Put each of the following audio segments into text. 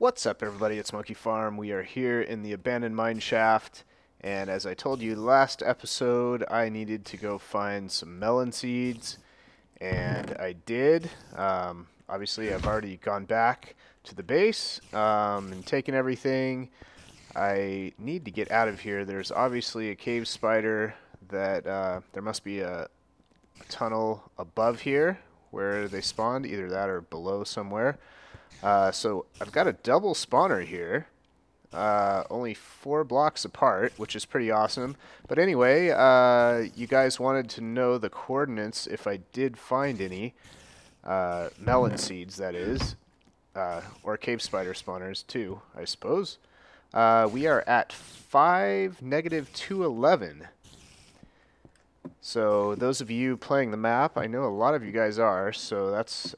What's up, everybody? It's Monkey Farm. We are here in the abandoned mine shaft, and as I told you last episode, I needed to go find some melon seeds, and I did. Obviously, I've already gone back to the base and taken everything. I need to get out of here. There's obviously a cave spider that there must be a tunnel above here where they spawned, either that or below somewhere. So I've got a double spawner here, only 4 blocks apart, which is pretty awesome. But anyway, you guys wanted to know the coordinates if I did find any melon seeds, that is, or cave spider spawners too, I suppose. We are at 5, negative 211. So those of you playing the map, I know a lot of you guys are, so that's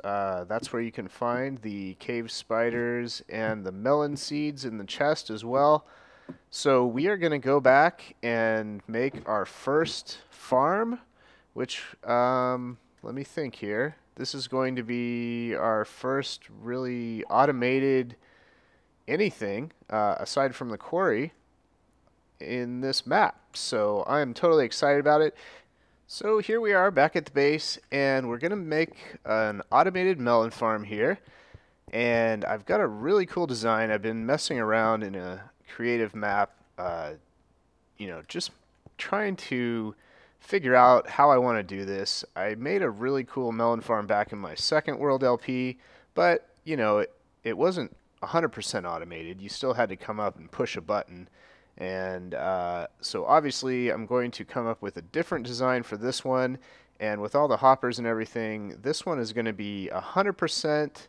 where you can find the cave spiders and the melon seeds in the chest as well. So we are going to go back and make our first farm, which, let me think here. This is going to be our first really automated anything, aside from the quarry, in this map. So I'm totally excited about it. So here we are back at the base, and we're going to make an automated melon farm here. And I've got a really cool design. I've been messing around in a creative map, just trying to figure out how I want to do this. I made a really cool melon farm back in my second World LP, but, it wasn't 100% automated. You still had to come up and push a button. And so obviously I'm going to come up with a different design for this one, and with all the hoppers and everything, this one is going to be 100%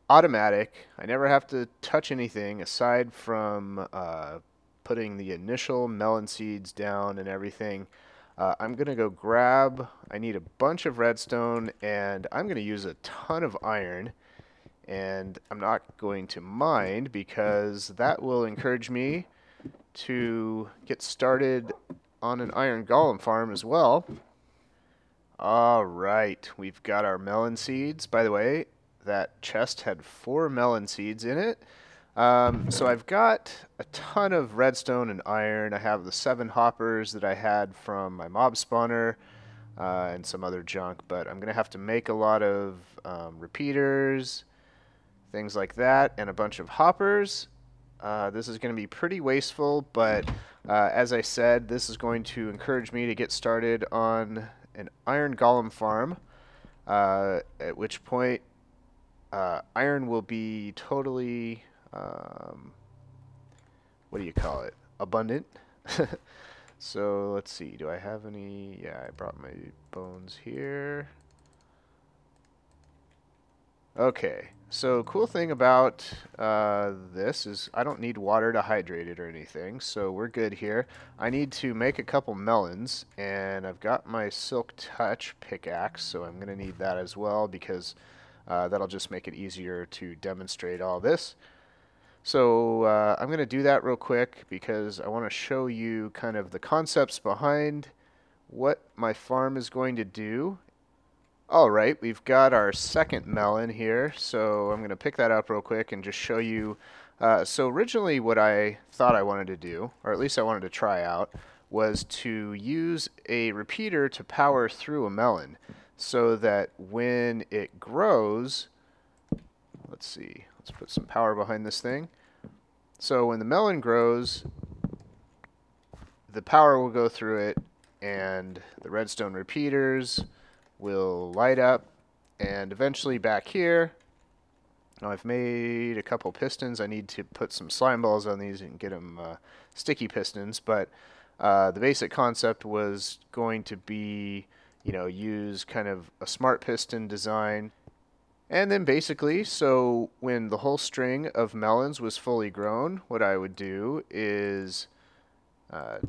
automatic. I never have to touch anything aside from putting the initial melon seeds down and everything. I'm going to go grab, I need a bunch of redstone, and I'm going to use a ton of iron. And I'm not going to mine because that will encourage me to get started on an iron golem farm as well. Alright, we've got our melon seeds. By the way, that chest had 4 melon seeds in it. So I've got a ton of redstone and iron. I have the 7 hoppers that I had from my mob spawner and some other junk, but I'm going to have to make a lot of repeaters, things like that, and a bunch of hoppers. This is going to be pretty wasteful, but as I said, this is going to encourage me to get started on an iron golem farm, at which point iron will be totally, what do you call it, abundant. So let's see, do I have any? Yeah, I brought my bones here. Okay, so cool thing about this is I don't need water to hydrate it or anything, so we're good here. I need to make a couple melons, and I've got my Silk Touch pickaxe, so I'm going to need that as well because that'll just make it easier to demonstrate all this. So I'm going to do that real quick because I want to show you kind of the concepts behind what my farm is going to do. Alright, we've got our second melon here, so I'm going to pick that up real quick and just show you. So originally what I thought I wanted to do, or at least I wanted to try out, was to use a repeater to power through a melon so that when it grows, let's see, let's put some power behind this thing. So when the melon grows, the power will go through it and the redstone repeaters will light up, and eventually back here, now I've made a couple pistons. I need to put some slime balls on these and get them sticky pistons, but the basic concept was going to be, use kind of a smart piston design. And then basically, so when the whole string of melons was fully grown, what I would do is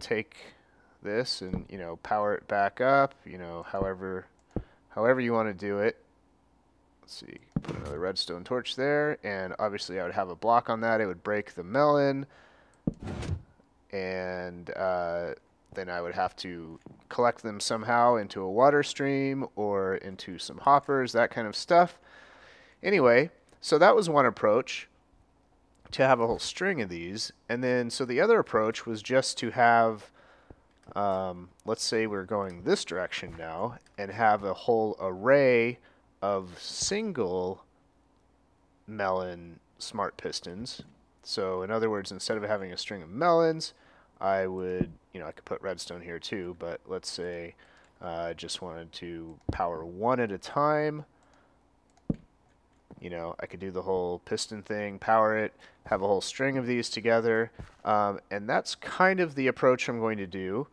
take this and, power it back up, however you want to do it. Let's see, put another redstone torch there, and obviously I would have a block on that. It would break the melon, and then I would have to collect them somehow into a water stream or into some hoppers, that kind of stuff. Anyway, so that was one approach. to have a whole string of these. And then, so the other approach was just to have, let's say we're going this direction now, and have a whole array of single melon smart pistons. So in other words, instead of having a string of melons, I would, I could put redstone here too, but let's say I just wanted to power one at a time. I could do the whole piston thing, power it, have a whole string of these together, and that's kind of the approach I'm going to do.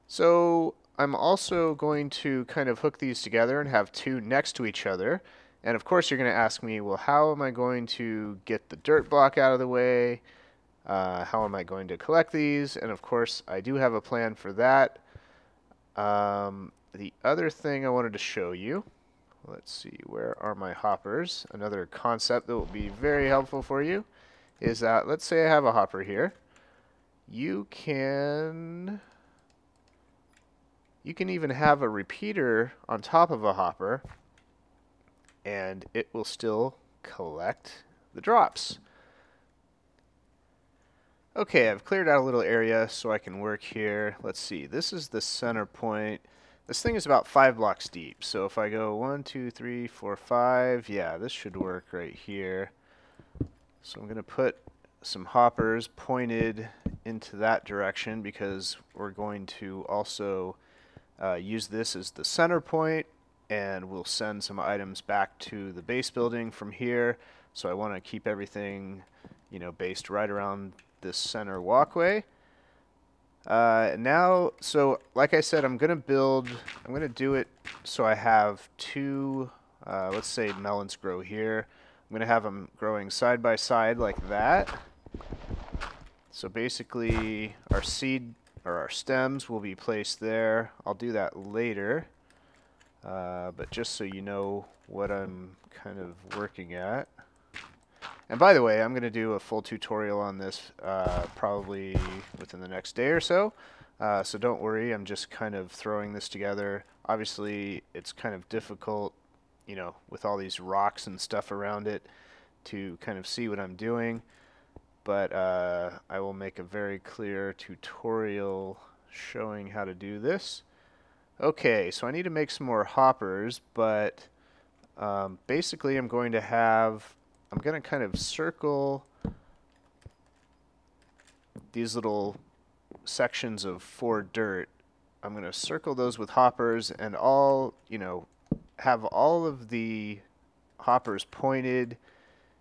So I'm also going to kind of hook these together and have two next to each other. And of course you're going to ask me, well, how am I going to get the dirt block out of the way? How am I going to collect these? And of course I do have a plan for that. The other thing I wanted to show you, let's see, where are my hoppers? Another concept that will be very helpful for you is that, let's say I have a hopper here. You can even have a repeater on top of a hopper, and it will still collect the drops. Okay, I've cleared out a little area so I can work here. Let's see, this is the center point. This thing is about 5 blocks deep, so if I go 1, 2, 3, 4, 5, yeah, this should work right here. So I'm going to put some hoppers pointed into that direction because we're going to also use this as the center point, and we'll send some items back to the base building from here. So I want to keep everything, based right around this center walkway. Now, so like I said, I'm going to do it so I have two, let's say melons grow here. I'm going to have them growing side by side like that. So basically our seed or our stems will be placed there. I'll do that later, but just so you know what I'm kind of working at. And by the way, I'm going to do a full tutorial on this probably within the next day or so. So don't worry, I'm just kind of throwing this together. Obviously, it's kind of difficult, with all these rocks and stuff around it to kind of see what I'm doing. But I will make a very clear tutorial showing how to do this. Okay, so I need to make some more hoppers, but basically I'm going to kind of circle these little sections of 4 dirt. I'm going to circle those with hoppers and have all of the hoppers pointed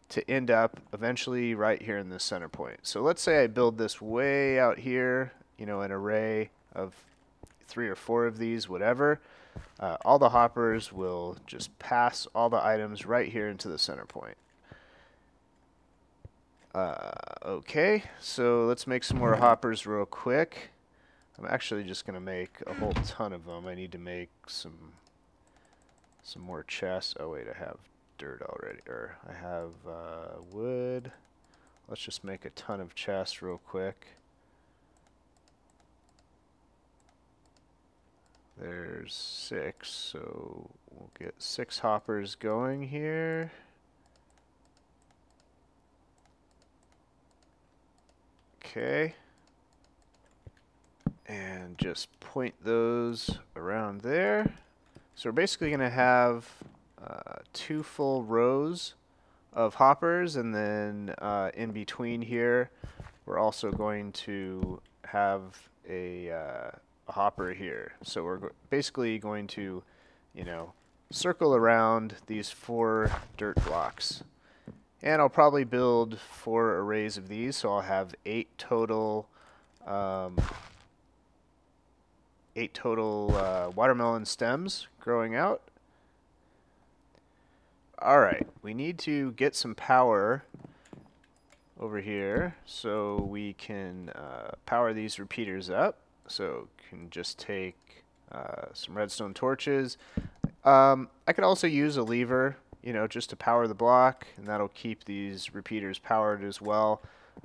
to end up eventually right here in the center point. So let's say I build this way out here, an array of 3 or 4 of these, whatever. All the hoppers will just pass all the items right here into the center point. Okay, so let's make some more hoppers real quick. I'm actually just going to make a whole ton of them. I need to make some more chests. Oh wait, I have dirt already, or I have wood. Let's just make a ton of chests real quick. There's 6, so we'll get 6 hoppers going here. Okay. And just point those around there. So we're basically going to have 2 full rows of hoppers, and then in between here we're also going to have a hopper here. So we're basically going to, circle around these 4 dirt blocks. And I'll probably build 4 arrays of these, so I'll have 8 total watermelon stems growing out. Alright, we need to get some power over here so we can power these repeaters up. So can just take some redstone torches. I could also use a lever, just to power the block, and that'll keep these repeaters powered as well.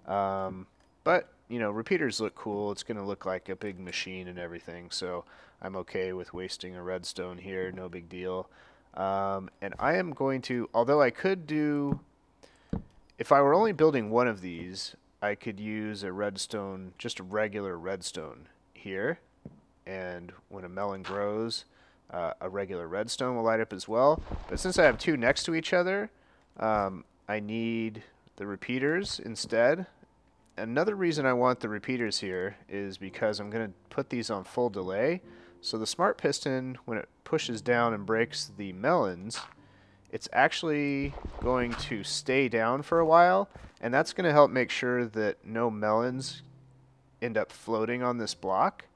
But repeaters look cool. It's going to look like a big machine and everything, so I'm okay with wasting a redstone here, no big deal. And I am going to, although I could do if I were only building one of these, I could use a redstone, just a regular redstone here. And when a melon grows, a regular redstone will light up as well. But since I have two next to each other, I need the repeaters instead. Another reason I want the repeaters here is because I'm going to put these on full delay. So the smart piston, when it pushes down and breaks the melons, it's actually going to stay down for a while, and that's going to help make sure that no melons end up floating on this block.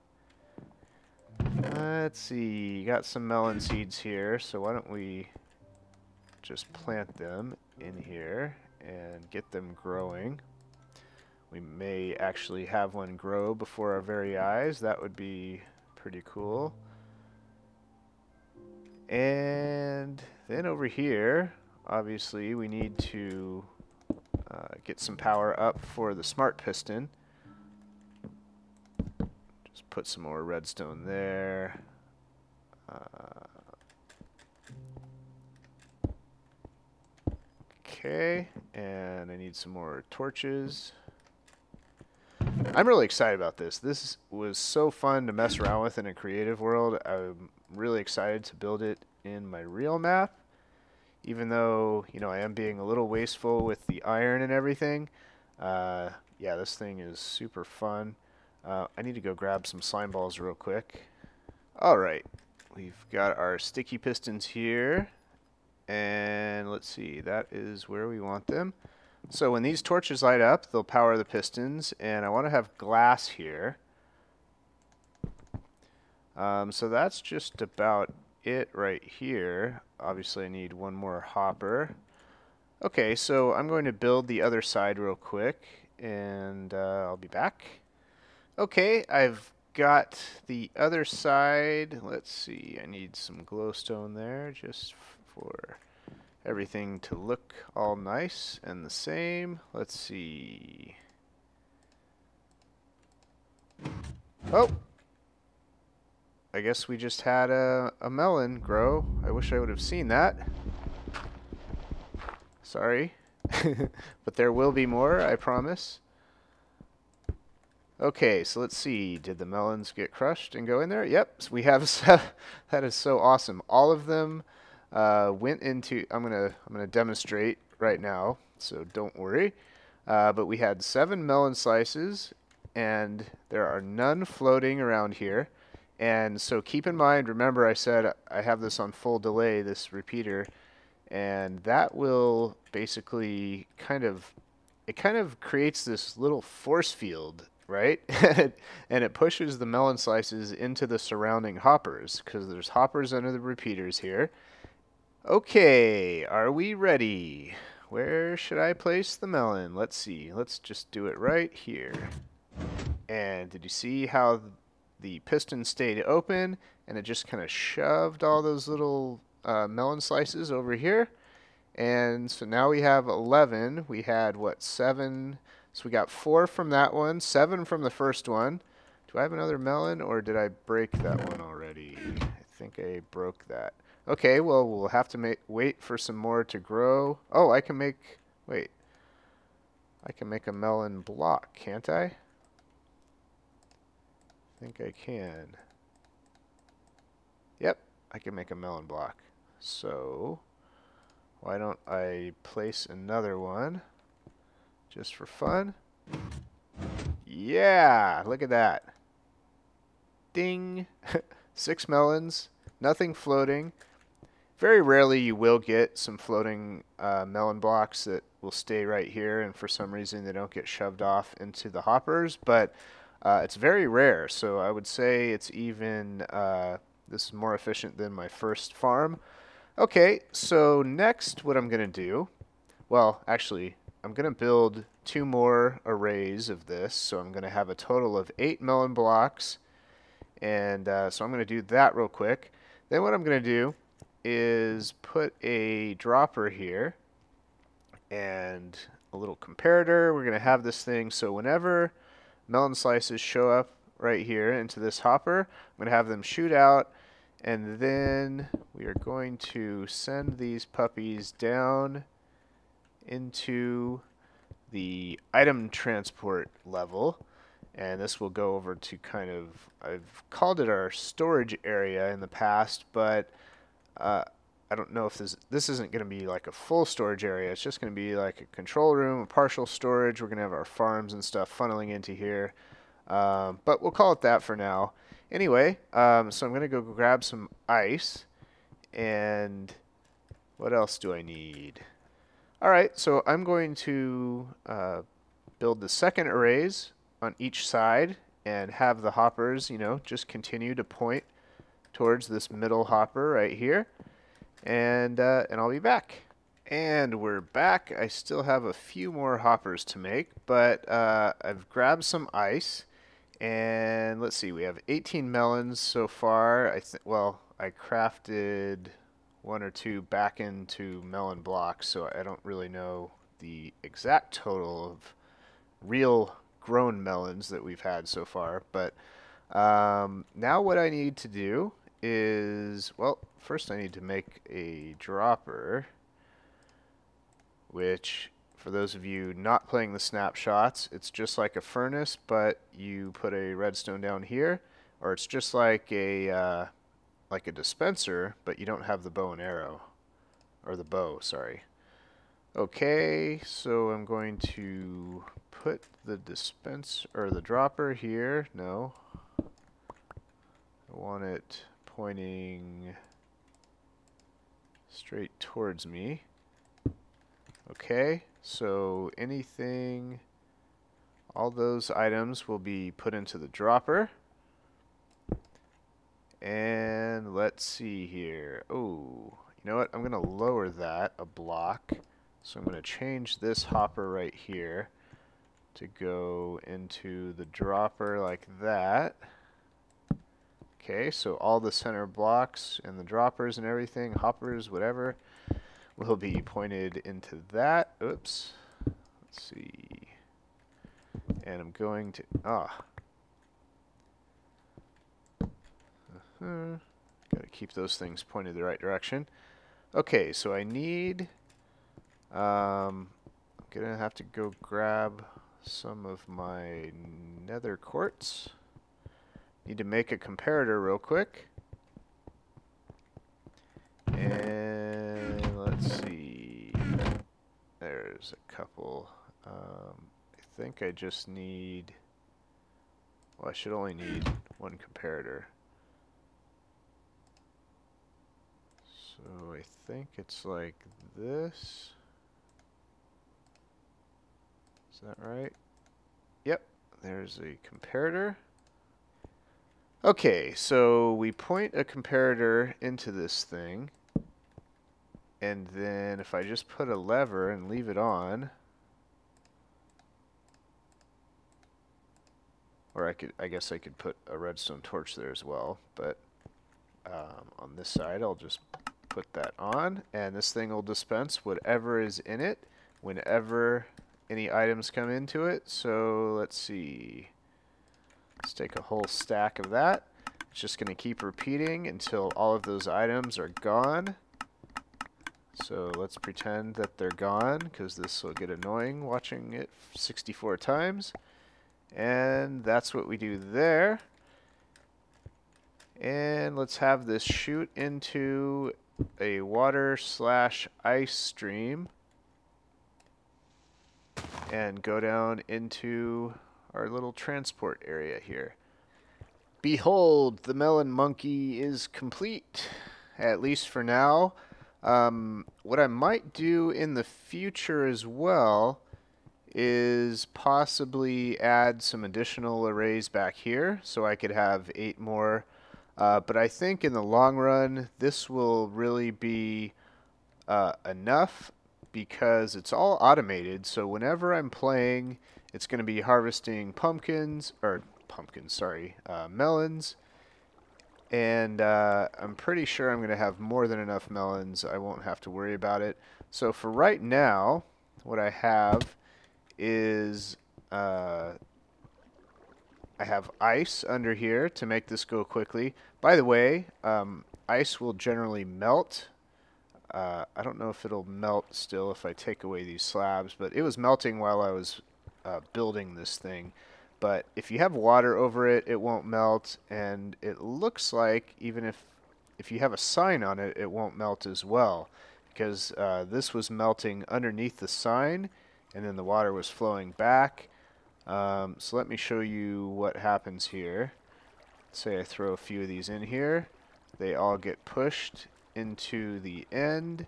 Let's see, got some melon seeds here, so why don't we just plant them in here and get them growing. We may actually have one grow before our very eyes. That would be pretty cool. And then over here, obviously, we need to get some power up for the smart piston. Just put some more redstone there. Okay, and I need some more torches. I'm really excited about this. This was so fun to mess around with in a creative world. I'm really excited to build it in my real map. Even though, you know, I am being a little wasteful with the iron and everything. Yeah, this thing is super fun. I need to go grab some slime balls real quick. Alright, we've got our sticky pistons here. And let's see, that is where we want them. So when these torches light up, they'll power the pistons, and I want to have glass here. So that's just about it right here. Obviously I need one more hopper. Okay, so I'm going to build the other side real quick, and I'll be back. Okay, I've got the other side. Let's see, I need some glowstone there just for everything to look all nice and the same. Let's see. Oh! I guess we just had a melon grow. I wish I would have seen that. Sorry. But there will be more, I promise. Okay, so let's see. Did the melons get crushed and go in there? Yep, so we have that is so awesome. All of them went into. I'm gonna demonstrate right now, so don't worry. But we had 7 melon slices, and there are none floating around here. And so keep in mind, remember I said I have this on full delay, this repeater, and that will basically kind of creates this little force field, right? And it pushes the melon slices into the surrounding hoppers, because there's hoppers under the repeaters here. Okay, are we ready? Where should I place the melon? Let's see. Let's just do it right here. And did you see how the piston stayed open and it just kind of shoved all those little melon slices over here? And so now we have 11. We had, what, 7? So we got 4 from that one, 7 from the first one. Do I have another melon, or did I break that one already? I think I broke that. Okay, well, we'll have to wait for some more to grow. Oh, I can make... Wait. I can make a melon block, can't I? I think I can. Yep, I can make a melon block. So, why don't I place another one just for fun? Yeah, look at that. Ding. 6 melons, nothing floating. Very rarely you will get some floating melon blocks that will stay right here, and for some reason they don't get shoved off into the hoppers, but it's very rare, so I would say it's even, this is more efficient than my first farm. Okay, so next what I'm going to do, well, actually, I'm going to build 2 more arrays of this, so I'm going to have a total of 8 melon blocks, and so I'm going to do that real quick. Then what I'm going to do is put a dropper here and a little comparator. We're going to have this thing so whenever melon slices show up right here into this hopper, I'm going to have them shoot out, and then we are going to send these puppies down into the item transport level, and this will go over to kind of, I've called it our storage area in the past, but uh, I don't know if this isn't going to be like a full storage area. It's just going to be like a control room, a partial storage. We're going to have our farms and stuff funneling into here, but we'll call it that for now. Anyway, so I'm going to go grab some ice, and what else do I need? All right, so I'm going to build the second arrays on each side and have the hoppers, just continue to point towards this middle hopper right here, and I'll be back. And we're back. I still have a few more hoppers to make, but I've grabbed some ice, and let's see, we have 18 melons so far. Well, I crafted one or two back into melon blocks, so I don't really know the exact total of real grown melons that we've had so far. But now what I need to do is, well, first I need to make a dropper, which, for those of you not playing the snapshots, it's just like a furnace, but you put a redstone down here, or it's just like a dispenser, but you don't have the bow and arrow, or the bow, sorry. Okay, so I'm going to put the the dropper here. No, I want it pointing straight towards me. Okay, so all those items will be put into the dropper. And let's see here. Oh, you know what? I'm going to lower that a block. So I'm going to change this hopper right here to go into the dropper like that. Okay, so all the center blocks and the droppers and everything, hoppers, whatever, will be pointed into that. Oops. Let's see. And I'm going to... Gotta keep those things pointed the right direction. Okay, so I need... I'm gonna have to go grab some of my nether quartz. Need to make a comparator real quick. And let's see. There's a couple. I think I just need... Well, I should only need one comparator. So I think it's like this. Is that right? Yep, there's a comparator. Okay, so we point a comparator into this thing, and then if I just put a lever and leave it on, or I guess I could put a redstone torch there as well, but on this side I'll just put that on, and this thing will dispense whatever is in it whenever any items come into it. So let's see. Let's take a whole stack of that. It's just going to keep repeating until all of those items are gone. So let's pretend that they're gone, because this will get annoying watching it 64 times. And that's what we do there. And let's have this shoot into a water/ice stream and go down into our little transport area here. Behold, the Melon Monkey is complete, at least for now. What I might do in the future as well is possibly add some additional arrays back here, so I could have 8 more. But I think in the long run, this will really be enough, because it's all automated. So whenever I'm playing, it's going to be harvesting melons. And I'm pretty sure I'm going to have more than enough melons. I won't have to worry about it. So for right now, what I have is I have ice under here to make this go quickly. By the way, ice will generally melt I don't know if it'll melt still if I take away these slabs, but it was melting while I was building this thing. But if you have water over it, it won't melt, and it looks like even if you have a sign on it, it won't melt as well, because this was melting underneath the sign, and then the water was flowing back. So let me show you what happens here. Say I throw a few of these in here. They all get pushed into the end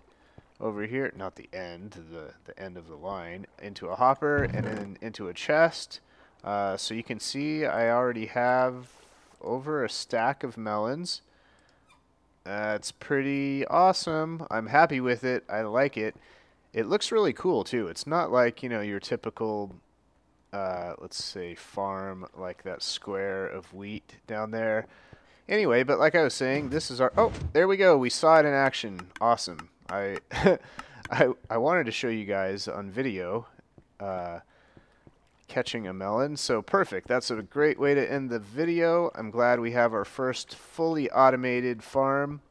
over here, not the end, the end of the line, into a hopper and then into a chest. So you can see I already have over a stack of melons. It's pretty awesome. I'm happy with it. I like it. It looks really cool too. It's not like, you know, your typical let's say farm, like that square of wheat down there. Anyway, but like I was saying, this is our... Oh, there we go. We saw it in action. Awesome. I I wanted to show you guys on video catching a melon. So perfect. That's a great way to end the video. I'm glad we have our first fully automated farm.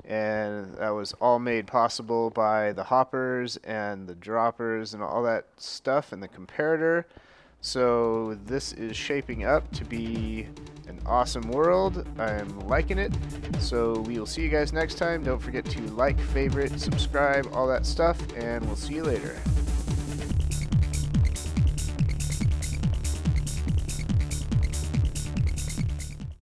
And that was all made possible by the hoppers and the droppers and all that stuff and the comparator. So this is shaping up to be an awesome world. I'm liking it. So we will see you guys next time. Don't forget to like, favorite, subscribe, all that stuff, and we'll see you later.